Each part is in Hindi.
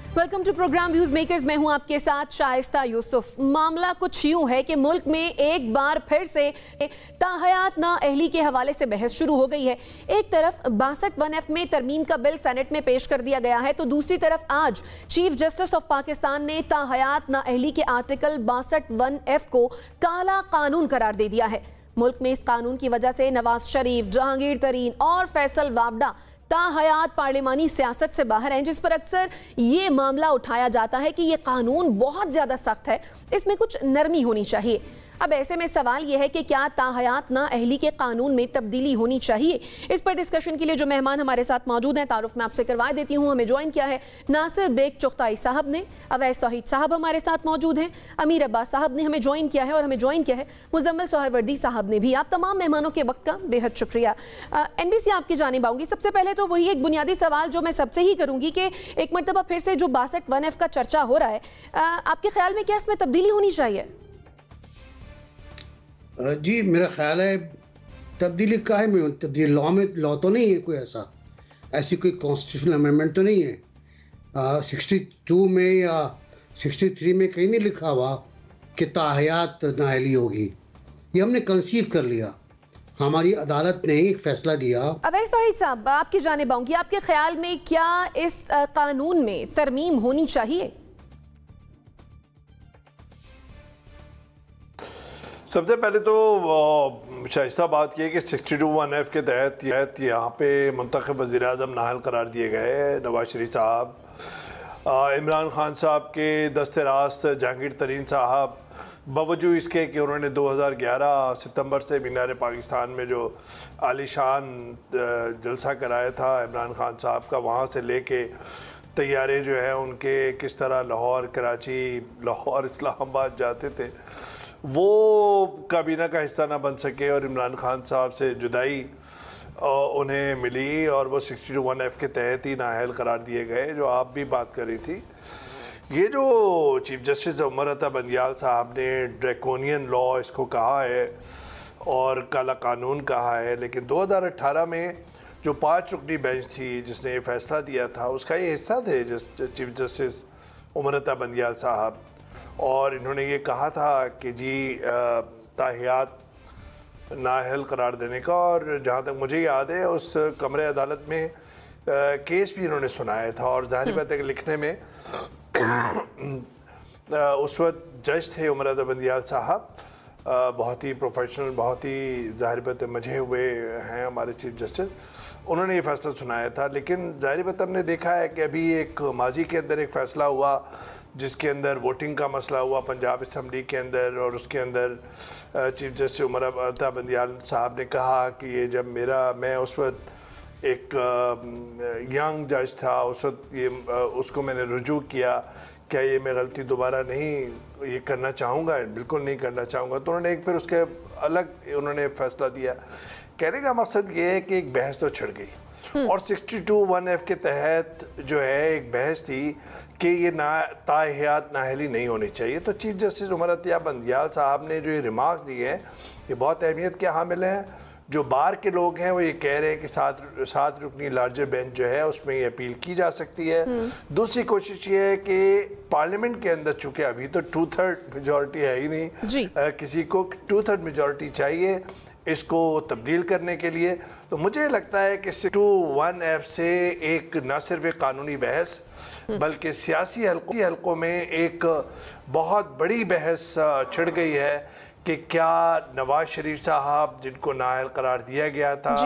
Welcome to program views makers. मैं हूं आपके साथ शाइस्ता यूसुफ। मामला कुछ यूं है कि मुल्क में एक बार फिर से ताहयात नाअहली के हवाले से बहस शुरू हो गई है। एक तरफ 62(1)F में तरमीम का बिल सेनेट में पेश कर दिया गया है, तो दूसरी तरफ आज चीफ जस्टिस ऑफ पाकिस्तान ने ताहयात नाअहली के आर्टिकल 62(1)F को काला कानून करार दे दिया है। मुल्क में इस कानून की वजह से नवाज शरीफ, जहांगीर तरीन और फैसल वावडा ताहयात पार्लिमानी सियासत से बाहर हैं, जिस पर अक्सर ये मामला उठाया जाता है कि ये कानून बहुत ज़्यादा सख्त है, इसमें कुछ नरमी होनी चाहिए। अब ऐसे में सवाल यह है कि क्या ताहयात नाअहली के कानून में तब्दीली होनी चाहिए। इस पर डिस्कशन के लिए जो मेहमान हमारे साथ मौजूद हैं, तारुफ मैं आपसे करवा देती हूँ। हमें ज्वाइन किया है नासिर बेग चुगताई साहब ने, अवैस तौहीद साहब हमारे साथ मौजूद हैं, अमीर अब्बास साहब ने हमें ज्वाइन किया है, और हमें ज्वाइन किया है मुजम्मिल सोहरवर्दी साहब ने भी। आप तमाम मेहमानों के वक्त का बेहद शुक्रिया। NBC आपकी जानिब आऊँगी। सबसे पहले तो वही एक बुनियादी सवाल जो मैं सबसे ही करूँगी कि एक मरतबा फिर से जो 62(1)F का चर्चा हो रहा है, आपके ख्याल में क्या इसमें तब्दीली होनी चाहिए? जी, मेरा ख्याल है तब्दीली का है में तब्दीली लॉ तो नहीं है, कोई ऐसी कोई कॉन्स्टिट्यूशनल अमेंडमेंट तो नहीं है। 62 में या 63 में कहीं नहीं लिखा हुआ कि ताहयात नाअहली होगी। ये हमने कंसीव कर लिया, हमारी अदालत ने एक फैसला दिया। अवैस तौहीद साहब आपकी जानिब आऊंगी। आपके ख्याल में क्या इस कानून में तरमीम होनी चाहिए? सबसे पहले तो शाइस्ता बात की है कि 62(1)F के तहत यहाँ पे मुंतखब वज़ीर-ए-आज़म नाअहल करार दिए गए नवाज शरीफ साहब, इमरान खान साहब के दस्ते रास्त जहांगीर तरीन साहब, बावजूद इसके कि उन्होंने 2011 सितंबर से मीनार पाकिस्तान में जो आलीशान जलसा कराया था इमरान खान साहब का, वहाँ से लेके तैयारे जो है उनके किस तरह लाहौर, कराची, लाहौर, इस्लामाबाद जाते थे, वो काबीना का हिस्सा ना बन सके और इमरान खान साहब से जुदाई उन्हें मिली और वो 62(1)F के तहत ही नाअहल करार दिए गए, जो आप भी बात कर रही थी। ये जो चीफ जस्टिस उमर अता बंदियाल साहब ने ड्रैकोनियन लॉ इसको कहा है और काला कानून कहा है, लेकिन 2018 में जो 5 रुकनी बेंच थी जिसने ये फैसला दिया था, उसका ये हिस्सा थे चीफ जस्टिस उमर अता बंदियाल साहब, और इन्होंने ये कहा था कि जी ताहयात नाअहल करार देने का, और जहाँ तक मुझे याद है उस कमरे अदालत में केस भी इन्होंने सुनाया था। और ज़ाहिर बात है कि लिखने में उस वक्त जज थे उमर अता बंदियाल साहब, बहुत ही प्रोफेशनल, बहुत ही ज़ाहिर बात है मजे हुए हैं हमारे चीफ जस्टिस, उन्होंने ये फैसला सुनाया था। लेकिन ज़ाहिर बात हमने देखा है कि अभी एक माजी के अंदर एक फ़ैसला हुआ जिसके अंदर वोटिंग का मसला हुआ पंजाब असम्बली के अंदर, और उसके अंदर चीफ जस्टिस उमर अता बंदियाल साहब ने कहा कि ये जब मैं उस वक्त एक यंग जज था, उस वक्त ये उसको मैंने रुजू किया, क्या ये मैं गलती दोबारा नहीं ये करना चाहूँगा, बिल्कुल नहीं करना चाहूँगा। तो उन्होंने एक फिर उसके अलग उन्होंने फैसला दिया। कहने का मकसद ये है कि एक बहस तो छिड़ गई, और 62(1)F के तहत जो है एक बहस थी कि ये ताहयात नाअहली नहीं होनी चाहिए। तो चीफ जस्टिस उमर अता बंदियाल साहब ने जो ये रिमार्क्स दिए हैं, ये बहुत अहमियत के हामिल हैं। जो बार के लोग हैं वो ये कह रहे हैं कि 7 रुकनी लार्जर बेंच जो है उसमें ये अपील की जा सकती है। दूसरी कोशिश ये है कि पार्लियामेंट के अंदर, चूँकि अभी तो 2/3 मेजॉरिटी है ही नहीं, किसी को 2/3 मेजॉरिटी चाहिए इसको तब्दील करने के लिए। तो मुझे लगता है कि 62(1)F से एक न सिर्फ एक कानूनी बहस बल्कि सियासी हलकों में एक बहुत बड़ी बहस छिड़ गई है कि क्या नवाज शरीफ साहब जिनको नाअहल करार दिया गया था,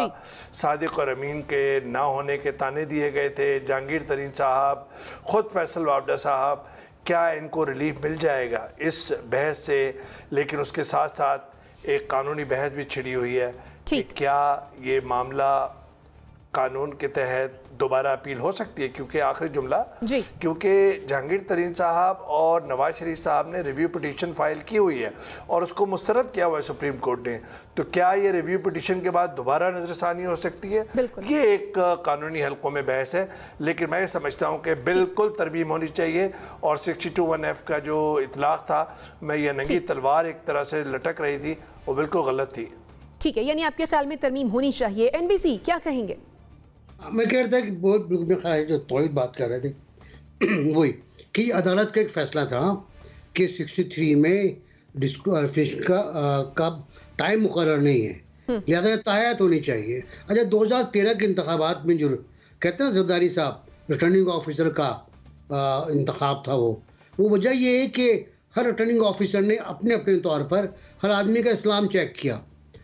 सादिक और अमीन के ना होने के ताने दिए गए थे, जहांगीर तरीन साहब, ख़ुद फैसल वावडा साहब, क्या इनको रिलीफ मिल जाएगा इस बहस से। लेकिन उसके साथ साथ एक कानूनी बहस भी छिड़ी हुई है कि क्या ये मामला कानून के तहत दोबारा अपील हो सकती है, क्योंकि आखिरी जुमला, क्योंकि जहांगीर तरीन साहब और नवाज शरीफ साहब ने रिव्यू पिटीशन फाइल की हुई है और उसको मुस्तरद किया हुआ है सुप्रीम कोर्ट ने। तो क्या ये रिव्यू पिटीशन के बाद दोबारा नजरसानी हो सकती है? ये एक कानूनी हलकों में बहस है, लेकिन मैं समझता हूँ कि बिल्कुल तरमीम होनी चाहिए। और 62(1)F का जो इतलाक था, मैं ये नंगी तलवार एक तरह से लटक रही थी, वो बिल्कुल गलत थी। ठीक है, यानी आपके ख्याल में तरमीम होनी चाहिए। NBC क्या कहेंगे? मैं कह रहा था कि बहुत जो तौहीद बात कर रहे थे, वही कि अदालत का एक फैसला था कि 63 में डिस्क्वालिफिकेशन का टाइम मुकर्रर नहीं है, लिहाजा तायत होनी चाहिए। अच्छा, 2013 के इंतखाबात में जो कहते हैं ना जरदारी साहब रिटर्निंग ऑफिसर का इंतखाब था, वो वजह ये है कि हर रिटर्निंग ऑफिसर ने अपने अपने तौर पर हर आदमी का इस्लाम चेक किया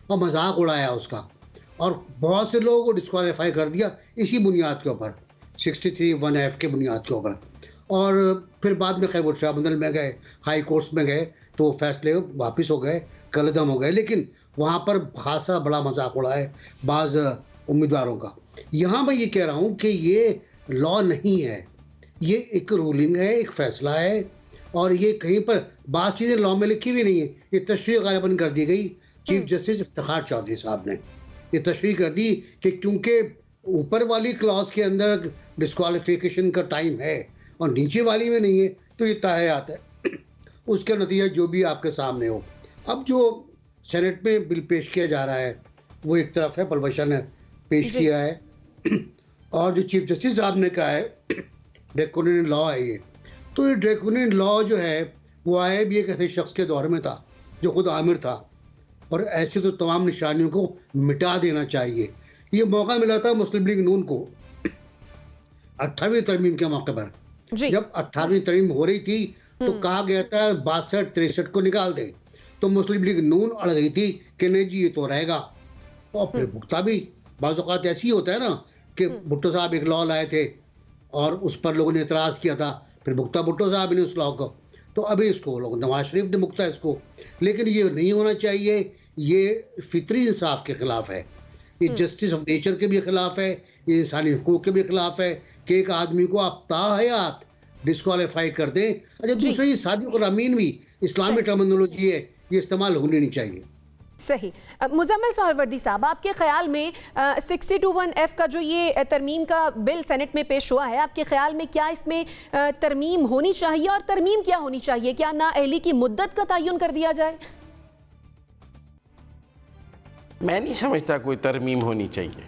और मजाक उड़ाया उसका, और बहुत से लोगों को डिस्क्वालीफाई कर दिया इसी बुनियाद के ऊपर, 63(1)(f) के बुनियाद के ऊपर। और फिर बाद में खैर वो ट्राइब्यूनल में गए, हाई कोर्ट्स में गए, तो फैसले वापस हो गए, कलदम हो गए, लेकिन वहाँ पर खासा बड़ा मजाक उड़ा है बाज़ उम्मीदवारों का। यहाँ मैं ये कह रहा हूँ कि ये लॉ नहीं है, ये एक रूलिंग है, एक फैसला है, और ये कहीं पर बात चीज़ें लॉ में लिखी हुई नहीं है। ये तशरीह गालिबन कर दी गई चीफ जस्टिस इफ्तिखार चौधरी साहब ने, ये तशरीह कर दी कि क्योंकि ऊपर वाली क्लॉज के अंदर डिस्क्वालिफिकेशन का टाइम है और नीचे वाली में नहीं है, तो ये ताहयात है, उसका नतीजा जो भी आपके सामने हो। अब जो सेनेट में बिल पेश किया जा रहा है वो एक तरफ है, पलवशा ने पेश किया है, और जो चीफ जस्टिस साहब ने कहा है ड्रैकोनियन लॉ है ये, तो ये ड्रैकोनियन लॉ जो है वो आया भी एक ऐसे शख्स के दौर में था जो खुद आमिर था, और ऐसे तो तमाम निशानियों को मिटा देना चाहिए। ये मौका मिला था मुस्लिम लीग नून को 18वीं तरमीम के मौके पर, जब 18वीं तरमीम हो रही थी तो कहा गया था 62-63 को निकाल दे, तो मुस्लिम लीग नून अड़ गई थी कि नहीं जी ये तो रहेगा, और फिर भुगता भी। बाज़ औक़ात ऐसे ही होता है ना कि भुट्टो साहब एक लॉ लाए थे और उस पर लोगों ने इतराज़ किया था, फिर भुगता भुट्टो साहब ने उस लॉ को, तो अभी इसको लोग नवाज शरीफ ने भुगता है इसको। लेकिन ये नहीं होना चाहिए, ये फितरी इंसाफ के खिलाफ है, ये जस्टिस ऑफ नेचर के भी खिलाफ है, ये इंसानी हुकूक के भी खिलाफ है कि एक आदमी को आप ताहयात डिस्क्वालीफाई कर दें। अच्छा, दूसरा ये सादिक और अमीन भी इस्लामी टर्मिनोलॉजी है, ये इस्तेमाल होनी नहीं चाहिए। सही। मुजम्मिल सोहरवर्दी साहब, आपके ख्याल में 62(1)(f) का जो ये तरमीम का बिल सेनेट में पेश हुआ है, आपके ख्याल में क्या इसमें तरमीम होनी चाहिए, और तरमीम क्या होनी चाहिए? क्या नाअहली की मुद्दत का तयन कर दिया जाए? मैं नहीं समझता कोई तरमीम होनी चाहिए,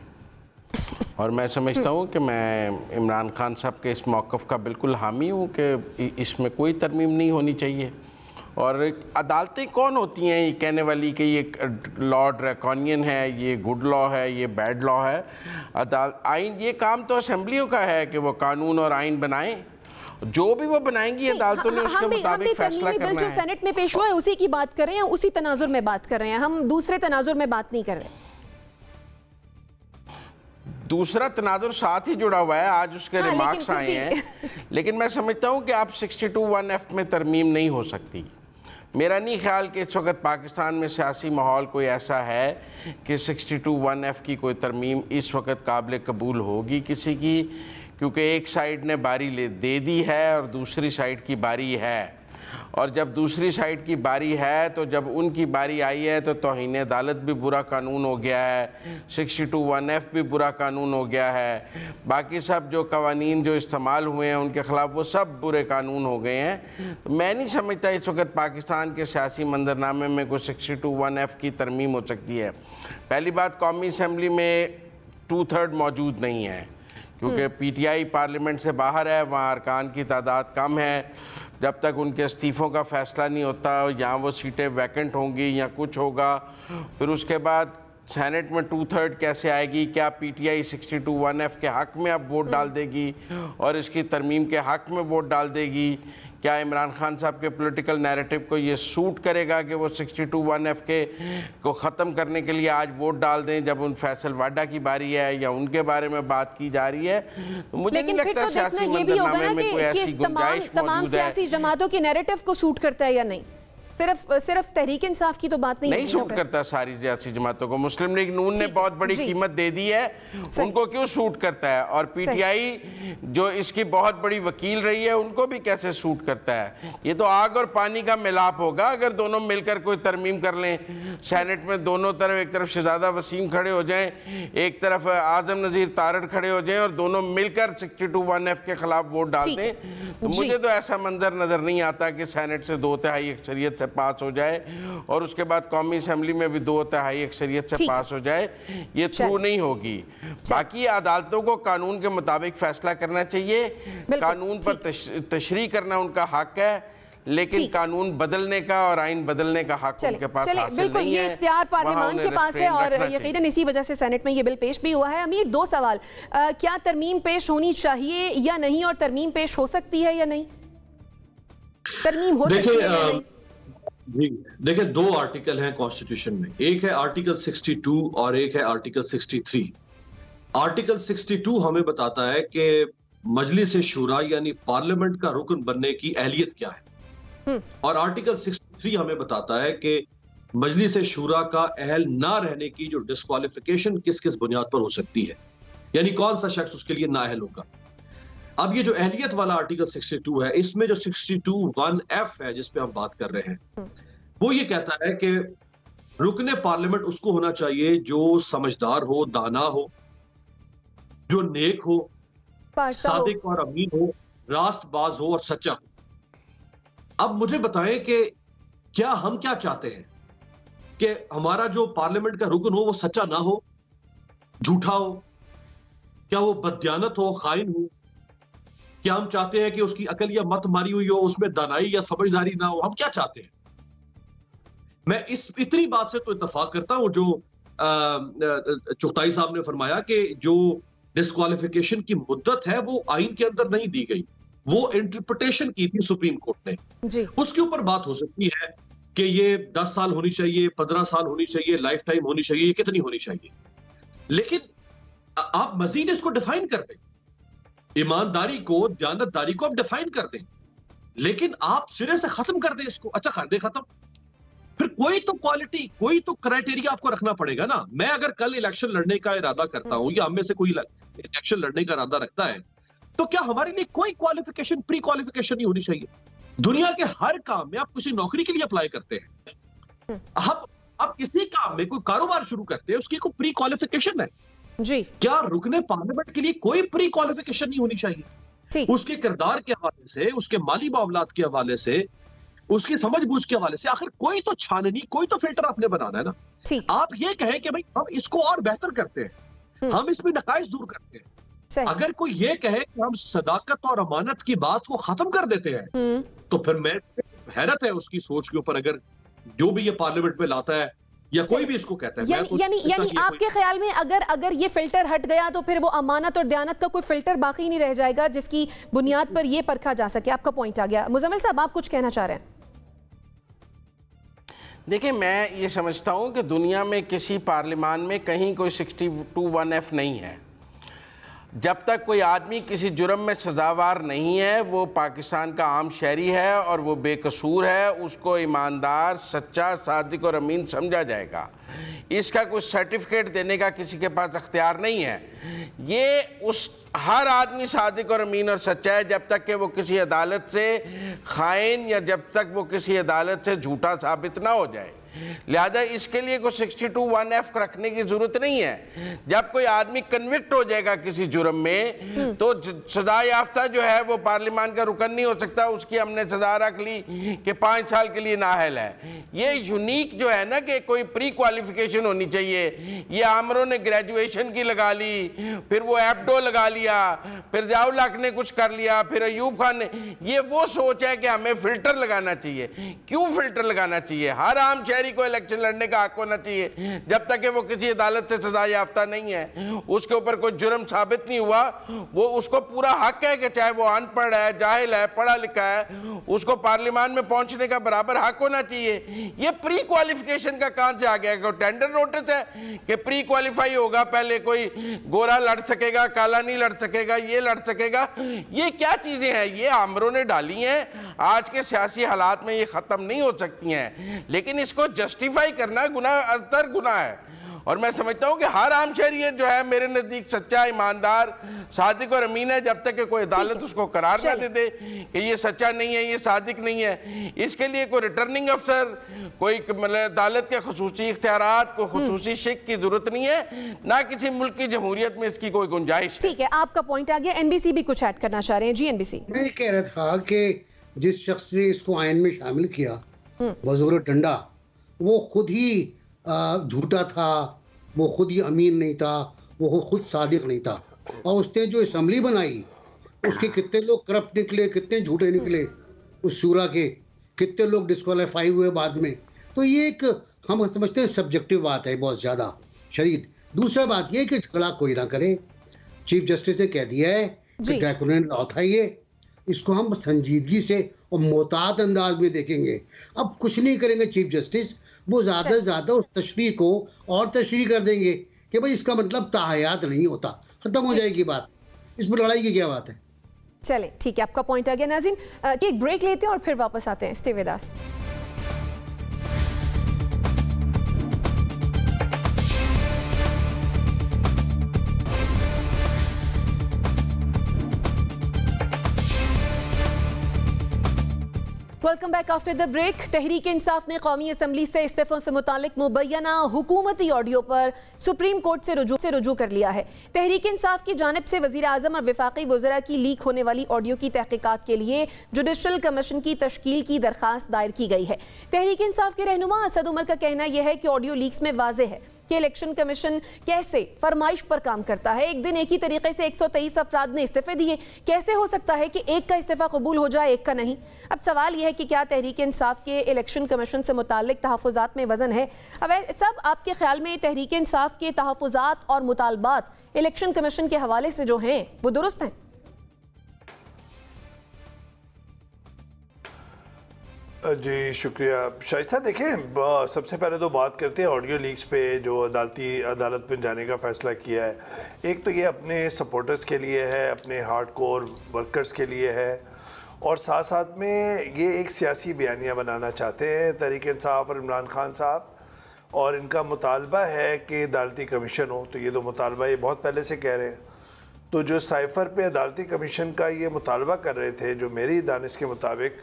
और मैं समझता हूँ कि मैं इमरान खान साहब के इस मौक़िफ़ का बिल्कुल हामी हूँ कि इसमें कोई तरमीम नहीं होनी चाहिए। और अदालतें कौन होती हैं ये कहने वाली कि ये लॉ ड्रैकोनियन है, ये गुड लॉ है, ये बैड लॉ है? आइन, ये काम तो असेंबलियों का है कि वो कानून और आइन बनाएं, जो भी वो बनाएंगी अदालतों ने उसके मुताबिक फैसला करना है। जो सेनेट में पेश हुआ है उसी की बात कर रहे हैं, उसी तनाजुर में बात कर रहे हैं, हम दूसरे तनाजुर में बात नहीं कर रहे। दूसरा तनाजुर साथ ही जुड़ा हुआ है, आज उसके रिमार्क्स आए हैं, लेकिन मैं समझता हूँ कि आप 62(1)(f) में तरमीम नहीं हो सकती। मेरा नहीं ख्याल कि इस वक्त पाकिस्तान में सियासी माहौल कोई ऐसा है कि 62(1)(f) की कोई तरमीम इस वक्त काबिल कबूल होगी किसी की, क्योंकि एक साइड ने बारी दे दी है और दूसरी साइड की बारी है, और जब दूसरी साइड की बारी है तो जब उनकी बारी आई है तो तौहीन अदालत भी बुरा कानून हो गया है, 62(1)(f) भी बुरा कानून हो गया है, बाकी सब जो कवानीन जो इस्तेमाल हुए हैं उनके ख़िलाफ़ वो सब बुरे कानून हो गए हैं। तो मैं नहीं समझता इस वक्त पाकिस्तान के सियासी मंजरनामे में कोई 62(1)(f) की तरमीम हो सकती है। पहली बात, कौमी असम्बली में 2/3 मौजूद नहीं है, क्योंकि PTI पार्लियामेंट से बाहर है, वहाँ अरकान की तादाद कम है। जब तक उनके इस्तीफ़ों का फ़ैसला नहीं होता, यहाँ वो सीटें वैकेंट होंगी या कुछ होगा। फिर उसके बाद सेनेट में 2/3 कैसे आएगी? क्या PTI 62(1)(f) के हक़ में अब वोट डाल देगी और इसकी तरमीम के हक़ में वोट डाल देगी? क्या इमरान खान साहब के पॉलिटिकल नैरेटिव को ये सूट करेगा कि वो 62(1)(f) को ख़त्म करने के लिए आज वोट डाल दें जब उन फैसल वाडा की बारी है या उनके बारे में बात की जा रही है? तो मुझे नहीं लगता सियासी मंजरनामे में कोई ऐसी गुंजाइश मौजूद है। सियासी जमातों के नैरेटिव को सूट करता है या नहीं? सिर्फ तहरीक इंसाफ की तो बात नहीं सूट करता सारी सियासी जमातों को। मुस्लिम लीग नून ने बहुत बड़ी कीमत दे दी है, उनको क्यों सूट करता है? और PTI जो इसकी बहुत बड़ी वकील रही है उनको भी कैसे सूट करता है? ये तो आग और पानी का मिलाप होगा अगर दोनों मिलकर कोई तरमीम कर लें। सेनेट में दोनों तरफ, एक तरफ शहजादा वसीम खड़े हो जाएं, एक तरफ आजम नज़ीर तारड़ खड़े हो जाएं और दोनों मिलकर 62(1)(f) के खिलाफ वोट डाल दें, तो मुझे तो ऐसा मंजर नजर नहीं आता कि सेनेट से 2/3 अक्सरियत से पास हो जाए और उसके बाद कौमी असेंबली में भी 2/3 अक्सरियत से पास हो जाए, ये थ्रू नहीं होगी। बाकी अदालतों को कानून के मुताबिक फैसला करना चाहिए, कानून पर तशरीह करना उनका हक है, लेकिन कानून बदलने का और आइन बदलने का हक उनके पास हासिल बिल्कुल नहीं है। ये इख्तियार पार्लियामान के पास है और यकीनन इसी वजह से सेनेट में ये बिल पेश भी हुआ है। अमीर, 2 सवाल, क्या तरमीम पेश होनी चाहिए या नहीं, और तरमीम पेश हो सकती है या नहीं? तरमीम हो सकती है या नहीं? जी देखिए, 2 आर्टिकल हैं कॉन्स्टिट्यूशन में, एक है आर्टिकल 62 और एक है आर्टिकल 63। आर्टिकल 62 हमें बताता है कि मजलिस शूरा यानी पार्लियामेंट का रुकन बनने की अहलियत क्या है, और आर्टिकल 63 हमें बताता है कि मजलिस शूरा का अहल ना रहने की जो डिस्क्वालिफिकेशन किस किस बुनियाद पर हो सकती है, यानी कौन सा शख्स उसके लिए नाअहल होगा। अब ये जो अहलियत वाला आर्टिकल 62 है, इसमें जो 62(1)(f) है जिस पे हम बात कर रहे हैं, वो ये कहता है कि रुकने पार्लियामेंट उसको होना चाहिए जो समझदार हो, दाना हो, जो नेक हो, सादिक और अमीन हो, रास्तबाज हो और सच्चा हो। अब मुझे बताएं कि क्या हम क्या चाहते हैं कि हमारा जो पार्लियामेंट का रुकन हो वो सच्चा ना हो, झूठा हो, क्या वो बददियानत हो, खाइन हो? क्या हम चाहते हैं कि उसकी अकल या मत मारी हुई हो, उसमें दानाई या समझदारी ना हो? हम क्या चाहते हैं? मैं इतनी बात से तो इत्तेफाक करता हूं जो चुगताई साहब ने फरमाया कि जो डिस्क्वालिफिकेशन की मुद्दत है वो आइन के अंदर नहीं दी गई, वो इंटरप्रिटेशन की थी सुप्रीम कोर्ट ने जी। उसके ऊपर बात हो सकती है कि ये 10 साल होनी चाहिए, 15 साल होनी चाहिए, लाइफ टाइम होनी चाहिए, कितनी होनी चाहिए, लेकिन आप मजीद इसको डिफाइन कर दें, ईमानदारी को, दयानतदारी को आप डिफाइन कर दें, लेकिन आप सिरे से खत्म कर दें इसको। अच्छा कर दे खत्म, फिर कोई तो क्वालिटी, कोई तो क्राइटेरिया आपको रखना पड़ेगा ना। मैं अगर कल इलेक्शन लड़ने का इरादा करता हूं या हम में से कोई इलेक्शन लड़ने का इरादा रखता है, तो क्या हमारे लिए कोई क्वालिफिकेशन, प्री क्वालिफिकेशन नहीं होनी चाहिए? दुनिया के हर काम में आप किसी नौकरी के लिए अप्लाई करते हैं, आप किसी काम में कोई कारोबार शुरू करते हैं, उसकी कोई प्री क्वालिफिकेशन है जी। क्या रुकने पार्लियामेंट के लिए कोई प्री क्वालिफिकेशन नहीं होनी चाहिए? उसके किरदार के हवाले से, उसके माली मामलात के हवाले से, उसकी समझबूझ के हवाले से, आखिर कोई तो छाननी, कोई तो फिल्टर आपने बनाना है ना। आप ये कहें कि भाई हम इसको और बेहतर करते हैं, हम इसमें नकाइस दूर करते हैं। अगर कोई ये कहे कि हम सदाकत और अमानत की बात को खत्म कर देते हैं, तो फिर मैं हैरत है उसकी सोच के ऊपर, अगर जो भी ये पार्लियामेंट में लाता है या कोई भी इसको कहता है। यानी आपके ख्याल में अगर ये फिल्टर हट गया तो फिर वो अमानत और दयानत का कोई फिल्टर बाकी नहीं रह जाएगा जिसकी बुनियाद पर ये परखा जा सके। आपका पॉइंट आ गया। मुजम्मिल साहब, आप कुछ कहना चाह रहे हैं? देखिए, मैं ये समझता हूँ कि दुनिया में किसी पार्लियामान में कहीं कोई 62(1)(f) नहीं है। जब तक कोई आदमी किसी जुर्म में सजावार नहीं है, वो पाकिस्तान का आम शहरी है और वो बेकसूर है, उसको ईमानदार, सच्चा, सादिक और अमीन समझा जाएगा। इसका कोई सर्टिफिकेट देने का किसी के पास अख्तियार नहीं है। ये उस हर आदमी सादिक और अमीन और सच्चा है जब तक कि वो किसी अदालत से खाइन या जब तक वो किसी अदालत से झूठा साबित ना हो जाए। लिहाजा इसके लिए कोई 62(1)(f) रखने की जरूरत नहीं है। जब कोई आदमी कन्विक्ट हो जाएगा किसी जुर्म में, तो सजा याफ्ता जो है वो पार्लियामान का रुकन नहीं हो सकता। उसकी हमने सजा रख ली कि 5 साल के लिए नाअहल है। ये यूनिक जो है ना कि कोई प्री क्वालिफिकेशन होनी चाहिए। ये आमरों ने ग्रेजुएशन की लगा ली, फिर वो एप्डो लगा लिया, फिर ज़ियाउल हक ने कुछ कर लिया, फिर अयूब खान ने। ये वो सोच है कि हमें फिल्टर लगाना चाहिए। क्यों फिल्टर लगाना चाहिए? हर आम को इलेक्शन लड़ने का हक होना चाहिए जब तक कि वो किसी अदालत से सजा याफ्ता नहीं है, उसके ऊपर कोई जुर्म साबित नहीं हुआ। वो उसको पूरा हक है कि चाहे वो अनपढ़ है, जाहिल है, पढ़ा लिखा है, उसको पार्लियामान में पहुंचने का बराबर हक होना चाहिए। ये प्री क्वालिफिकेशन का कहां से आ गया? कोई टेंडर नोटिस है कि प्री क्वालिफाई होगा, पहले कोई गोरा लड़ सकेगा, काला नहीं लड़ सकेगा, ये लड़ सकेगा? ये क्या चीजें हैं? ये आमरों ने डाली हैं। आज के सियासी हालात में ये खत्म नहीं हो सकती हैं, लेकिन इसको जस्टिफाई करना गुनाह, अतर गुनाह है। और मैं समझता हूं कि हर आम शहरी जो है मेरे नजदीक सच्चा, ईमानदार, सादिक और अमीन है जब तक कि कोई अदालत उसको करार ना दे दे कि ये सच्चा नहीं है, ये सादिक नहीं है। इसके लिए कोई रिटर्निंग अफसर, कोई मतलब अदालत के खुसूसी इख्तियारात, कोई खुसूसी शिक की जरूरत नहीं है, ना किसी मुल्क की जमहूरियत में इसकी कोई गुंजाइश। ठीक है, आपका पॉइंट आ गया। एनबीसी भी कुछ ऐड करना चाह रहे हैं। जी एनबीसी। मैं कह रहा था कि जिस शख्स ने इसको आयन में शामिल किया वज़ीर डंडा, वो खुद ही झूठा था, वो खुद ही अमीन नहीं था, वो खुद सादिक नहीं था। और उसने जो असम्बली बनाई उसके कितने लोग करप्ट निकले, कितने झूठे निकले उस शूरा के, कितने लोग डिस्क्वालीफाई हुए बाद में। तो ये एक हम समझते हैं सब्जेक्टिव बात है बहुत ज़्यादा शदीद। दूसरा बात ये कि झगड़ा कोई ना करे। चीफ जस्टिस ने कह दिया है कि ड्रैकुलियन लॉ था ये, इसको हम संजीदगी से और मोहतात अंदाज में देखेंगे। अब कुछ नहीं करेंगे चीफ जस्टिस, वो ज़्यादा से ज़्यादा उस तशरीह को और तशरीह कर देंगे कि भाई इसका मतलब ताहयात नहीं होता, खत्म हो जाएगी बात। इस पर लड़ाई की क्या बात है। चले ठीक है, आपका पॉइंट आ गया नाज़रीन। एक ब्रेक लेते हैं और फिर वापस आते हैं। Stay with us. Welcome back after the break. Tehreek Insaf ने कौमी असम्बली से इस्तीफों से मुतालिक मुबैना हुकूमती ऑडियो पर सुप्रीम कोर्ट से रुजू कर लिया है। तहरीक इंसाफ की जानिब से वज़ीर आज़म और वफाकी वज़रा की लीक होने वाली ऑडियो की तहकीकात के लिए जुडिशल कमीशन की तश्कील की दरख्वास्त दायर की गई है। तहरीक इंसाफ के रहनुमा असद उमर का कहना यह है कि ऑडियो लीक्स में वाज़ेह है कि इलेक्शन कमीशन कैसे फरमाइश पर काम करता है। एक दिन एक ही तरीके से 123 अफराद ने इस्तीफे दिए, कैसे हो सकता है कि एक का इस्तीफा कबूल हो जाए, एक का नहीं। अब सवाल यह है कि क्या तहरीक इंसाफ के इलेक्शन कमीशन से मुताल्लिक तहफ़्फ़ुज़ात में वज़न है? अब सब आपके ख्याल में तहरीक इंसाफ के तहफ़्फ़ुज़ात और मुतालबात इलेक्शन कमीशन के हवाले से जो हैं वो दुरुस्त हैं? जी शुक्रिया शाइस्ता। देखें, सबसे पहले तो बात करते हैं ऑडियो लीक्स पे जो अदालत में जाने का फ़ैसला किया है। एक तो ये अपने सपोर्टर्स के लिए है, अपने हार्डकोर वर्कर्स के लिए है, और साथ साथ में ये एक सियासी बयानिया बनाना चाहते हैं तहरीक इंसाफ और इमरान खान साहब, और इनका मुतालबा है कि अदालती कमीशन हो। तो ये तो मुतालबा ये बहुत पहले से कह रहे हैं। तो जो साइफ़र पे अदालती कमीशन का ये मुतालबा कर रहे थे, जो मेरी दानिश के मुताबिक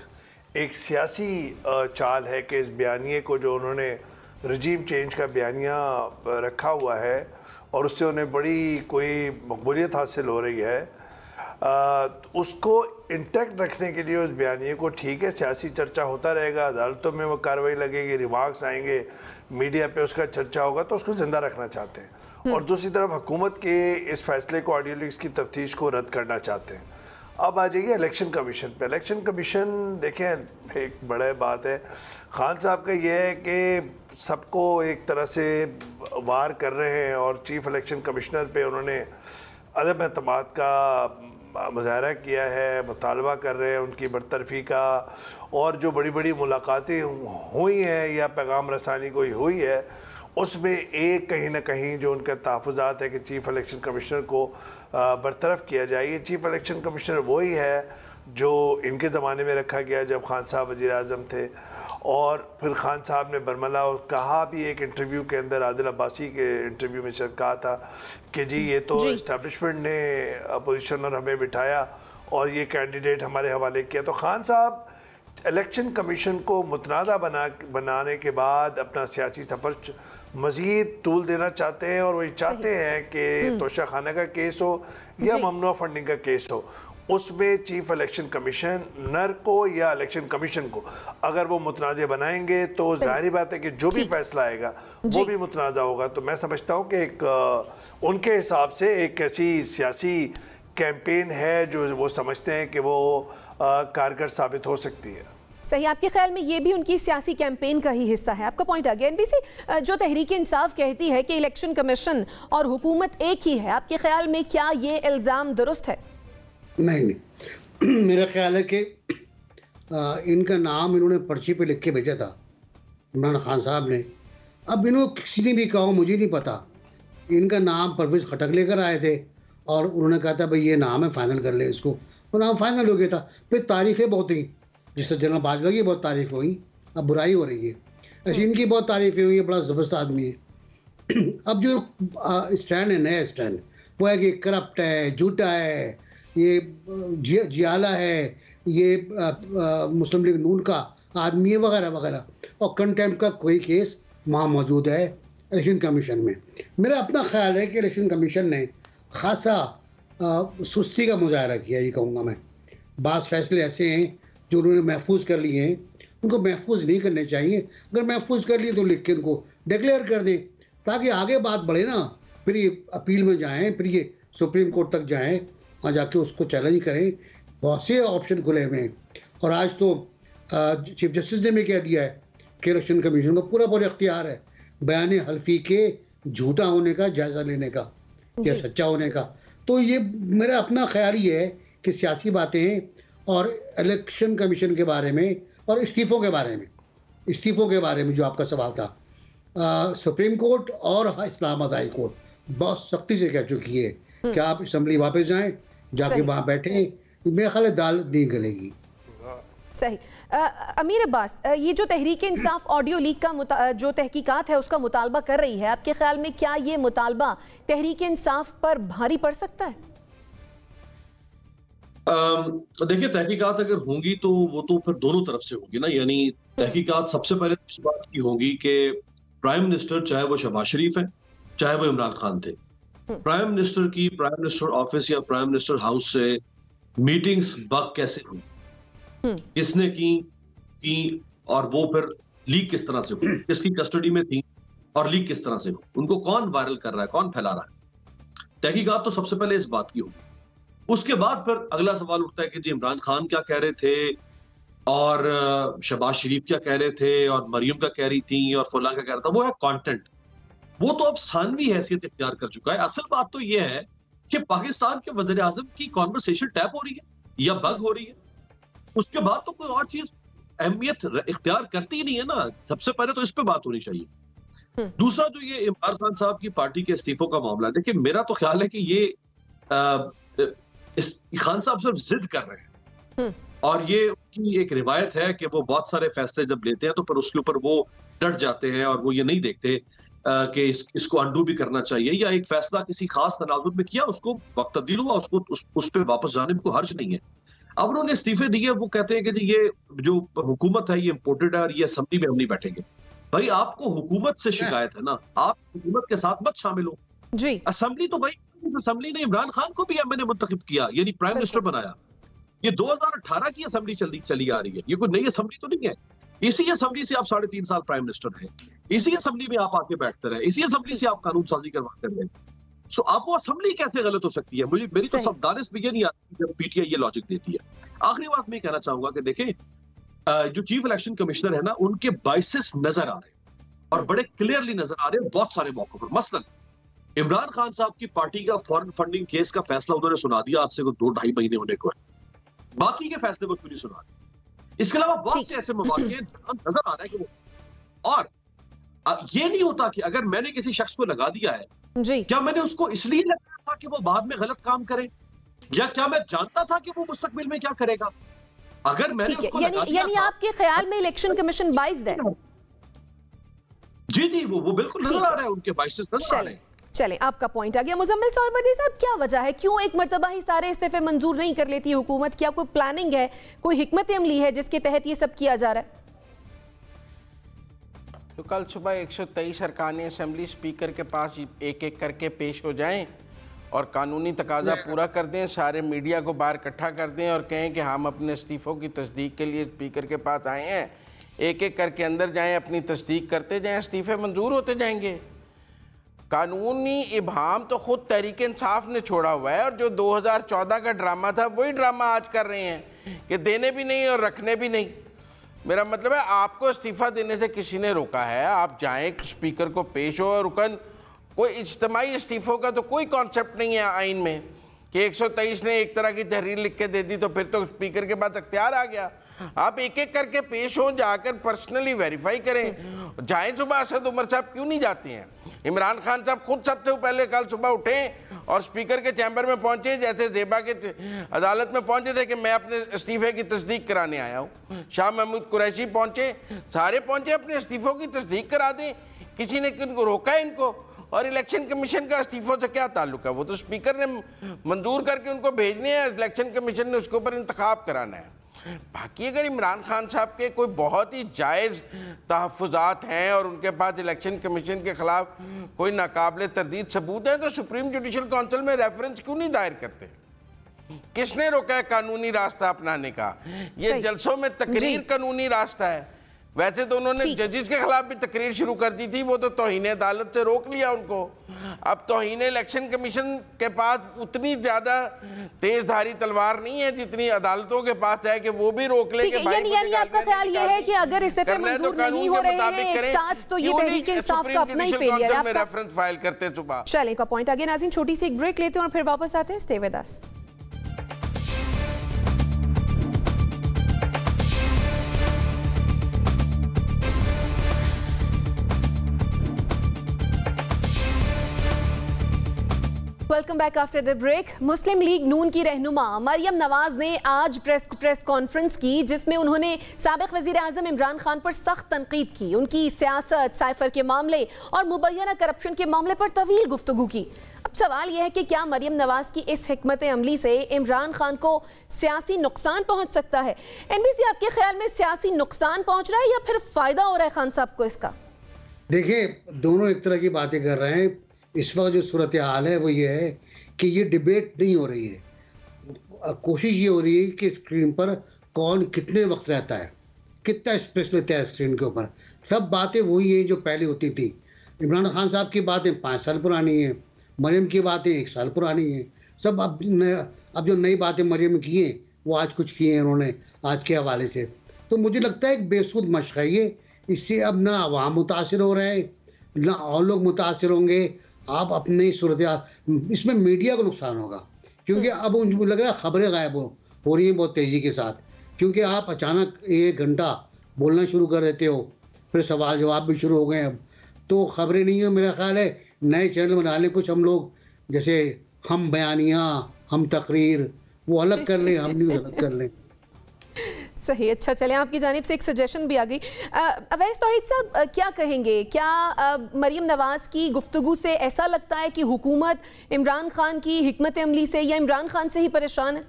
एक सियासी चाल है कि इस बयानिए को जो उन्होंने रजीम चेंज का बयानिया रखा हुआ है और उससे उन्हें बड़ी कोई मकबूलियत हासिल हो रही है, उसको इंटैक्ट रखने के लिए उस बयानिए को, ठीक है सियासी चर्चा होता रहेगा, अदालतों में वो कार्रवाई लगेगी, रिमार्क्स आएंगे, मीडिया पे उसका चर्चा होगा, तो उसको ज़िंदा रखना चाहते हैं। और दूसरी तरफ हुकूमत के इस फैसले को, ऑडियो लीक्स की तफ्तीश को रद्द करना चाहते हैं। अब आ जाइए इलेक्शन कमीशन पे। इलेक्शन कमीशन देखें, एक बड़ा बात है खान साहब का ये है कि सबको एक तरह से वार कर रहे हैं और चीफ इलेक्शन कमिश्नर पे उन्होंने अदम एतमाद का मुजाहरा किया है, मुतालबा कर रहे हैं उनकी बरतरफी का, और जो बड़ी बड़ी मुलाकातें हुई हैं या पैगाम रसानी कोई हुई है उसमें एक कहीं ना कहीं जो उनका तहफ़्फ़ुज़ात है कि चीफ़ इलेक्शन कमिश्नर को बरतरफ किया जाए। ये चीफ़ इलेक्शन कमिश्नर वही है जो इनके ज़माने में रखा गया जब खान साहब वज़ीर आज़म थे, और फिर खान साहब ने बरमला और कहा भी एक इंटरव्यू के अंदर, आदिल अब्बासी के इंटरव्यू में शायद कहा था कि जी ये तो इस्टेब्लिशमेंट ने अपोजिशनर हमें बिठाया और ये कैंडिडेट हमारे हवाले किया। तो खान साहब इलेक्शन कमीशन को मुतनाज़ा बनाने के बाद अपना सियासी सफ़र मज़ीद तूल देना चाहते हैं, और वही चाहते हैं कि तोशा खाना का केस हो या ममनुआ फंडिंग का केस हो, उसमें चीफ इलेक्शन कमिश्नर को या इलेक्शन कमीशन को अगर वो मुतनाज़ बनाएंगे तो जाहिर बात है कि जो भी फैसला आएगा वो भी मुतनाज़ा होगा। तो मैं समझता हूँ कि एक उनके हिसाब से एक ऐसी सियासी कैंपेन है जो वो समझते हैं कि वो कारगर साबित हो सकती है। सही, आपके ख्याल में ये भी उनकी सियासी कैंपेन का ही हिस्सा है? आपका पॉइंट आ गया। एनबीसी, जो तहरीक इंसाफ कहती है कि इलेक्शन कमीशन और हुकूमत एक ही है, आपके ख्याल में क्या ये इल्ज़ाम दुरुस्त है? नहीं मेरा ख्याल है कि इनका नाम इन्होंने पर्ची पे लिख के भेजा था इमरान खान साहब ने। अब इन्होंने किसी ने भी कहा, मुझे नहीं पता, इनका नाम परवेज़ खटक लेकर आए थे और उन्होंने कहा था भाई ये नाम है, फाइनल कर ले इसको, तो नाम फाइनल हो गया था। फिर तारीफ़ें बहुत हुई, जिस तरह जनरल बाजवा की बहुत तारीफ़ हुई, अब बुराई हो रही है, ऐसी इनकी बहुत तारीफ़ें हुई, बड़ा ज़बरदस्त आदमी है। अब जो स्टैंड है, नया स्टैंड, वो है कि करप्ट है, झूठा है, ये जियाला है, ये मुस्लिम लीग नून का आदमी है वगैरह वगैरह, और कंटेम्प्ट का कोई केस वहाँ मौजूद है इलेक्शन कमीशन में। मेरा अपना ख्याल है कि इलेक्शन कमीशन ने खासा सुस्ती का मुजाहरा किया, ये कहूँगा मैं। बाज़ फैसले ऐसे हैं जो उन्होंने महफूज कर लिए हैं उनको महफूज नहीं करने चाहिए। अगर महफूज कर लिए तो लिख के उनको डिक्लेयर कर दें, ताकि आगे बात बढ़े ना। फिर ये अपील में जाएं, फिर ये सुप्रीम कोर्ट तक जाएं और जाके उसको चैलेंज करें। बहुत से ऑप्शन खुले हुए हैं। और आज तो चीफ जस्टिस ने भी कह दिया है कि इलेक्शन कमीशन को पूरा इख्तियार है बयान हल्फी के झूठा होने का जायजा लेने का या सच्चा होने का। तो ये मेरा अपना ख्याल ही है कि सियासी बातें और इलेक्शन कमीशन के बारे में और इस्तीफों के बारे में जो आपका सवाल था, सुप्रीम कोर्ट और इस्लामाबाद हाई कोर्ट बहुत सख्ती से कह चुकी है कि आप असेंबली वापस जाएं, जाके वहां बैठे। मेरा ख्याल है दाल नहीं गलेगी। सही। अमीर अब्बास, ये जो तहरीक इंसाफ ऑडियो लीक का जो तहकीकात है उसका मुतालबा कर रही है, आपके ख्याल में क्या ये मुतालबा तहरीक इंसाफ पर भारी पड़ सकता है? देखिए, तहकीकात अगर होंगी तो वो तो फिर दोनों तरफ से होगी ना। यानी तहकीकात सबसे पहले इस बात की होगी कि प्राइम मिनिस्टर, चाहे वो शहबाज शरीफ है चाहे वो इमरान खान थे, प्राइम मिनिस्टर ऑफिस या प्राइम मिनिस्टर हाउस से मीटिंग्स बग कैसे हुई, किसने की और वो फिर लीक किस तरह से हुई, किसकी कस्टडी में थी और लीक किस तरह से हुई, उनको कौन वायरल कर रहा है, कौन फैला रहा है। तहकीकात तो सबसे पहले इस बात की होगी। उसके बाद फिर अगला सवाल उठता है कि जी इमरान खान क्या कह रहे थे और शहबाज शरीफ क्या कह रहे थे और मरियम क्या कह रही थी और फुला क्या कह रहा था। वो है कंटेंट, वो तो अब सानवी हैसियत इख्तियार कर चुका है। असल बात तो ये है कि पाकिस्तान के वज़ीर आज़म की कॉन्वर्सेशन टैप हो रही है या बग हो रही है, उसके बाद तो कोई और चीज अहमियत इख्तियार करती ही नहीं है ना। सबसे पहले तो इस पे बात होनी चाहिए। दूसरा जो ये इमरान खान साहब की पार्टी के इस्तीफों का मामला, देखिए मेरा तो ख्याल है कि ये खान साहब सिर्फ जिद कर रहे हैं और ये उनकी एक रिवायत है कि वो बहुत सारे फैसले जब लेते हैं तो फिर उसके ऊपर वो डट जाते हैं और वो ये नहीं देखते कि इसको अंडू भी करना चाहिए, या एक फैसला किसी खास तनाजुर में किया, उसको वक्त तब्दील हुआ, उसको उस पर वापस जाने में कोई हर्ज नहीं है। अब उन्होंने इस्तीफे दिए, वो कहते हैं कि जी ये जो हुकूमत है ये इम्पोर्टेड है और ये असेंबली में हम नहीं बैठेंगे। भाई आपको हुकूमत से शिकायत है ना, आप हुकूमत के साथ मत शामिल हो जी। असेंबली तो भाई, असेंबली ने इमरान खान को भी एमएनए मुंतखब किया, यानी प्राइम मिनिस्टर बनाया। ये 2018 की असेंबली चली आ रही है, ये कोई नई असेंबली तो नहीं है। इसी असेंबली से आप 3.5 साल प्राइम मिनिस्टर रहे, इसी असेंबली में आप आके बैठते रहे, इसी असेंबली से आप कानून साजी करवाते रहे। सो आप वो असेंबली कैसे गलत हो सकती है? मेरी तो सब दानिश भी ये नहीं आती जब पीटीआई ये लॉजिक देती है। आखिरी बात मैं कहना चाहूंगा कि देखें, जो चीफ इलेक्शन कमिश्नर है ना, उनके बाइसेस नजर आ रहे हैं और बड़े क्लियरली नजर आ रहे हैं बहुत सारे मौकों पर। मसलन इमरान खान साहब की पार्टी का फॉरेन फंडिंग केस का फैसला उन्होंने सुना दिया आज से 2-2.5 महीने होने को है, बाकी के फैसले को क्यों नहीं सुना। इसके अलावा बहुत से ऐसे मौके नजर आ रहा है कि और ये नहीं होता कि अगर मैंने किसी शख्स को लगा दिया है जी, क्या मैंने उसको इसलिए लगाया था कि वो बाद में गलत काम करे, या क्या मैं जानता था कि वो मुस्तकबिल में क्या करेगा? अगर मैंने उसको यानी आपके ख्याल में इलेक्शन कमीशन बाइस्ड है? जी जी, वो बिल्कुल नजर आ रहा है, उनके बाइसेस नजर आ रहे हैं। चले, आपका पॉइंट आ गया। मुजम्मिल सोहरवर्दी साहब, क्या वजह है, क्यों एक मर्तबा ही सारे इस्तीफे मंजूर नहीं कर लेती हुकूमत? क्या कोई प्लानिंग है, कोई हिकमत अमली है जिसके तहत ये सब किया जा रहा है? तो कल सुबह 123 अरकान असेंबली स्पीकर के पास एक एक करके पेश हो जाएं और कानूनी तकाजा पूरा कर दें, सारे मीडिया को बाहर इकट्ठा कर दें और कहें कि हम अपने इस्तीफ़ों की तस्दीक के लिए स्पीकर के पास आए हैं। एक एक करके अंदर जाएं, अपनी तस्दीक करते जाएं, इस्तीफ़े मंजूर होते जाएंगे। कानूनी इबाहम तो ख़ुद तहरीक इंसाफ ने छोड़ा हुआ है और जो 2014 का ड्रामा था वही ड्रामा आज कर रहे हैं कि देने भी नहीं और रखने भी नहीं। मेरा मतलब है, आपको इस्तीफ़ा देने से किसी ने रोका है? आप जाएं, स्पीकर को पेश हो। रुकन कोई इज्तिमाई इस्तीफ़ों का तो कोई कॉन्सेप्ट नहीं है आइन में कि 123 ने एक तरह की तहरीर लिख के दे दी तो फिर तो स्पीकर के पास अख्तियार आ गया। आप एक एक करके पेश हो, जाकर पर्सनली वेरीफाई करें। जाएं सुबह, असद उमर साहब क्यों नहीं जाते हैं? इमरान खान साहब खुद सबसे पहले कल सुबह उठे और स्पीकर के चैम्बर में पहुंचे, जैसे ज़ेबा के अदालत में पहुंचे थे कि मैं अपने इस्तीफ़े की तस्दीक कराने आया हूँ। शाह महमूद कुरैशी पहुंचे, सारे पहुंचे, अपने इस्तीफ़ों की तस्दीक करा दें। किसी ने किनको रोका है इनको? और इलेक्शन कमीशन का इस्तीफ़ों से क्या ताल्लुक है? वो तो स्पीकर ने मंजूर करके उनको भेजने हैं, इलेक्शन कमीशन ने उसके ऊपर इंतखाब कराना है। बाकी अगर इमरान खान साहब के कोई बहुत ही जायज़ तहफ़्फ़ुज़ात हैं और उनके पास इलेक्शन कमीशन के ख़िलाफ़ कोई नाकाबिले तरदीद सबूत है तो सुप्रीम जुडिशल काउंसिल में रेफरेंस क्यों नहीं दायर करते? किसने रोका है कानूनी रास्ता अपनाने का? ये जलसों में तकरीर कानूनी रास्ता है। वैसे तो उन्होंने जजेस के खिलाफ भी तकरीर शुरू कर दी थी, वो तो तौहीन अदालत से रोक लिया उनको। अब तौहीन इलेक्शन कमीशन के पास उतनी ज्यादा तेजधारी तलवार नहीं है जितनी अदालतों के पास है कि वो भी रोक ले। यानी आपका ख्याल ये है कि अगर इस्तीफे मंजूर नहीं हो रहे हैं एक साथ तो ये तहरीक इंसाफ का अपना ही फेलियर है। रेफरेंस फाइल करते सुबह। चलें का पॉइंट आगे नाज़रीन, छोटी सी एक ब्रेक लेते हैं और फिर वापस आते हैं। Stay with us. Welcome back after the break. Muslim League Noon की रहनुमा मरियम नवाज ने आज प्रेस कॉन्फ्रेंस की जिसमें उन्होंने साबिक वजीर आजम इमरान खान पर सख्त तनकीद की, उनकी सियासत, साइफर के मामले और मुबैना करप्शन के मामले पर तवील गुफ्तगू की। अब सवाल यह है कि क्या मरियम नवाज की इस हिकमत अमली से इमरान खान को सियासी नुकसान पहुंच सकता है? NBC आपके ख्याल में सियासी नुकसान पहुंच रहा है या फिर फायदा हो रहा है खान साहब को इसका? देखिए, दोनों एक तरह की बातें कर रहे हैं। इस वक्त जो सूरत हाल है वो ये है कि ये डिबेट नहीं हो रही है। कोशिश ये हो रही है कि स्क्रीन पर कौन कितने वक्त रहता है, कितना स्पेस लेता है स्क्रीन के ऊपर। सब बातें वही हैं जो पहले होती थी। इमरान खान साहब की बातें 5 साल पुरानी हैं, मरियम की बातें 1 साल पुरानी हैं। सब अब जो नई बातें मरियम की हैं वो आज कुछ की हैं उन्होंने आज के हवाले से। तो मुझे लगता है एक बेसूद मशक है ये। इससे अब ना अवाम मुतासिर हो रहे हैं ना और लोग मुतासिर होंगे। आप अपनी सूरत इसमें मीडिया को नुकसान होगा क्योंकि अब उनको लग रहा है खबरें गायब हो रही हैं बहुत तेज़ी के साथ, क्योंकि आप अचानक 1 घंटा बोलना शुरू कर देते हो, फिर सवाल जवाब भी शुरू हो गए। अब तो खबरें नहीं है। मेरा ख्याल है नए चैनल बना लें कुछ हम लोग, जैसे हम बयानिया, हम तकरीर, वो अलग कर लें, हम न्यूज़ अलग कर लें। सही, अच्छा चलें, आपकी जानिब से एक सजेशन भी आ गई। अवैस तौहीद साहब क्या कहेंगे? क्या मरियम नवाज की गुफ्तगू से ऐसा लगता है कि हुकूमत इमरान खान की हिकमत अमली से या इमरान खान से ही परेशान है?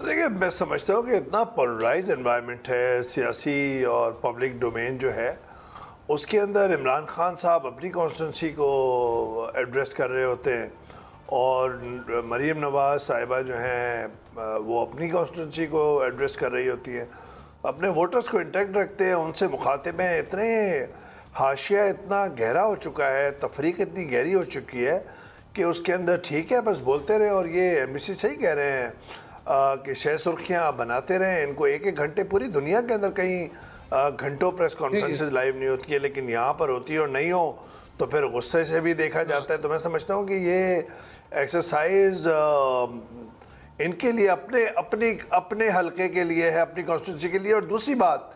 देखिए, मैं समझता हूँ कि इतना पोलराइज एनवायरनमेंट है सियासी और पब्लिक डोमेन जो है, उसके अंदर इमरान खान साहब अपनी कॉन्स्टिट्यूंसी को एड्रेस कर रहे होते हैं और मरियम नवाज साहिबा जो हैं वो अपनी कॉन्स्टिट्यूंसी को एड्रेस कर रही होती हैं, अपने वोटर्स को इंटैक्ट रखते हैं, उनसे मुखातिब हैं। इतने हाशिया इतना गहरा हो चुका है, तफरीक इतनी गहरी हो चुकी है कि उसके अंदर ठीक है बस बोलते रहे। और ये NBC सही कह रहे हैं कि शह सुर्खियाँ बनाते रहें। इनको 1-1 घंटे, पूरी दुनिया के अंदर कहीं घंटों प्रेस कॉन्फ्रेंसेस लाइव नहीं होती है, लेकिन यहाँ पर होती है और नहीं हो तो फिर गुस्से से भी देखा जाता है। तो मैं समझता हूँ कि ये एक्सरसाइज इनके लिए अपने हलके के लिए है, अपनी कॉन्स्टिट्यूंसी के लिए। और दूसरी बात,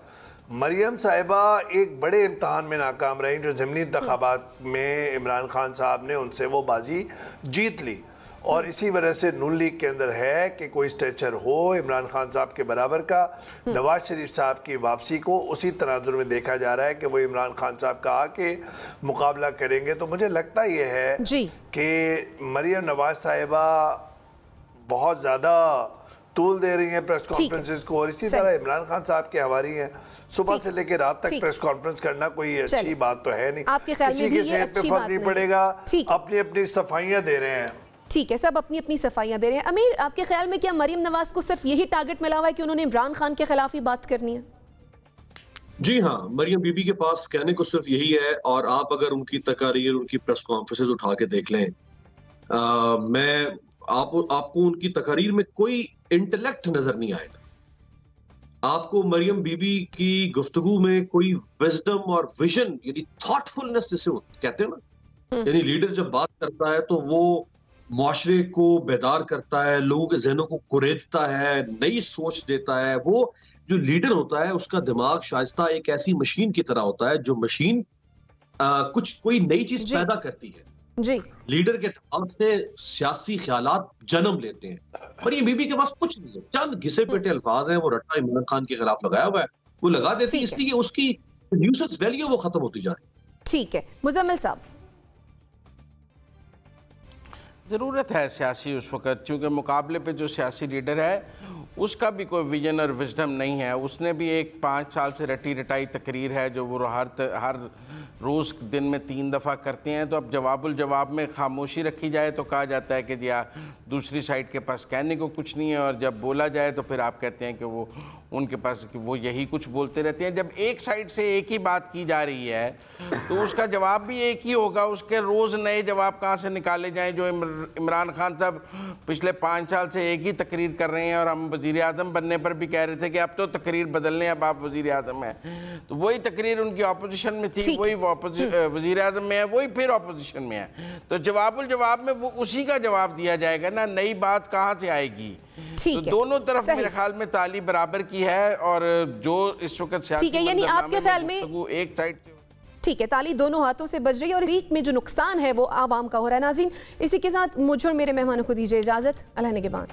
मरियम साहिबा एक बड़े इम्तहान में नाकाम रही जो ज़िमनी इंतखाबात में इमरान खान साहब ने उनसे वो बाजी जीत ली। और इसी वजह से नून लीग के अंदर है कि कोई स्ट्रेचर हो इमरान खान साहब के बराबर का। नवाज शरीफ साहब की वापसी को उसी तनाजुर में देखा जा रहा है कि वो इमरान खान साहब का आके मुकाबला करेंगे। तो मुझे लगता ये है कि मरियम नवाज साहिबा बहुत ज़्यादा तूल दे रही हैं प्रेस कॉन्फ्रेंसेस को, और इसी तरह इमरान खान साहब के हवारी हैं। सुबह से लेकर रात तक प्रेस कॉन्फ्रेंस करना कोई अच्छी बात तो है नहीं, किसी की सेहत पे फर्क नहीं पड़ेगा, अपनी अपनी सफाइयाँ दे रहे हैं। ठीक है, सब अपनी अपनी सफाइयां दे रहे हैं। अमीर, आपके ख्याल में क्या मरियम नवाज को सिर्फ यही टारगेट मिला हुआ है कि उन्होंने इमरान खान के खिलाफ ही बात करनी है? जी हाँ, मरियम बीबी के पास कहने को सिर्फ यही है। और आप अगर उनकी तकारीर, उनकी प्रेस कॉन्फ्रेंसेस उठा के देख लें, आपको उनकी तकारीर में कोई इंटेलेक्ट नजर नहीं आएगा। आपको मरियम बीबी की गुफ्तगू में कोई विजडम और विजन, यानी थॉटफुलनेस जिसे कहते हैं ना, यानी लीडर जब बात करता है तो वो मुआशरे को बेदार करता है, लोगों के जहनों को कुरेदता है, नई सोच देता है। वो जो लीडर होता है उसका दिमाग शाइस्ता एक ऐसी मशीन की तरह होता है जो मशीन कोई नई चीज पैदा करती है। जी, लीडर के दिमाग से सियासी ख्यालात जन्म लेते हैं। पर ये बीबी के पास कुछ नहीं है, चंद घिसे पेटे अल्फाज हैं, वो रट्टा इमरान खान के खिलाफ लगाया हुआ है, वो लगा देती है, इसलिए उसकी न्यूसेंस वैल्यू वो खत्म होती जा रही है। ठीक है, मुजम्मिल साहब। ज़रूरत है सियासी उस वक़्त, क्योंकि मुकाबले पे जो सियासी लीडर है उसका भी कोई विजन और विजडम नहीं है। उसने भी एक 5 साल से रटी रटाई तकरीर है जो वो हर रोज़ दिन में 3 दफ़ा करते हैं। तो अब जवाबुल जवाब में खामोशी रखी जाए तो कहा जाता है कि जी दूसरी साइड के पास कहने को कुछ नहीं है, और जब बोला जाए तो फिर आप कहते हैं कि वो उनके पास कि वो यही कुछ बोलते रहते हैं। जब एक साइड से एक ही बात की जा रही है तो उसका जवाब भी एक ही होगा। उसके रोज़ नए जवाब कहाँ से निकाले जाएं? जो इमरान खान साहब पिछले 5 साल से एक ही तकरीर कर रहे हैं, और हम वज़ीर आज़म बनने पर भी कह रहे थे कि अब तो तकरीर बदलने, अब आप वज़ीर आज़म हैं। तो वही तकरीर उनकी अपोजिशन में थी, वही वज़ीर आज़म में है, वही फिर अपोजिशन में है। तो जवाबुल जवाब में वो उसी का जवाब दिया जाएगा ना, नई बात कहाँ से आएगी? तो दोनों तरफ मेरे ख्याल में ताली बराबर की है, और जो इस वक्त ठीक है, यानी आपके ख्याल में एक साइड, ठीक है, ताली दोनों हाथों से बज रही है, और लीक में जो नुकसान है वो आवाम का हो रहा है। नाज़रीन, इसी के साथ मुझे और मेरे मेहमानों को दीजिए इजाजत। अल्लाह ने के बाद।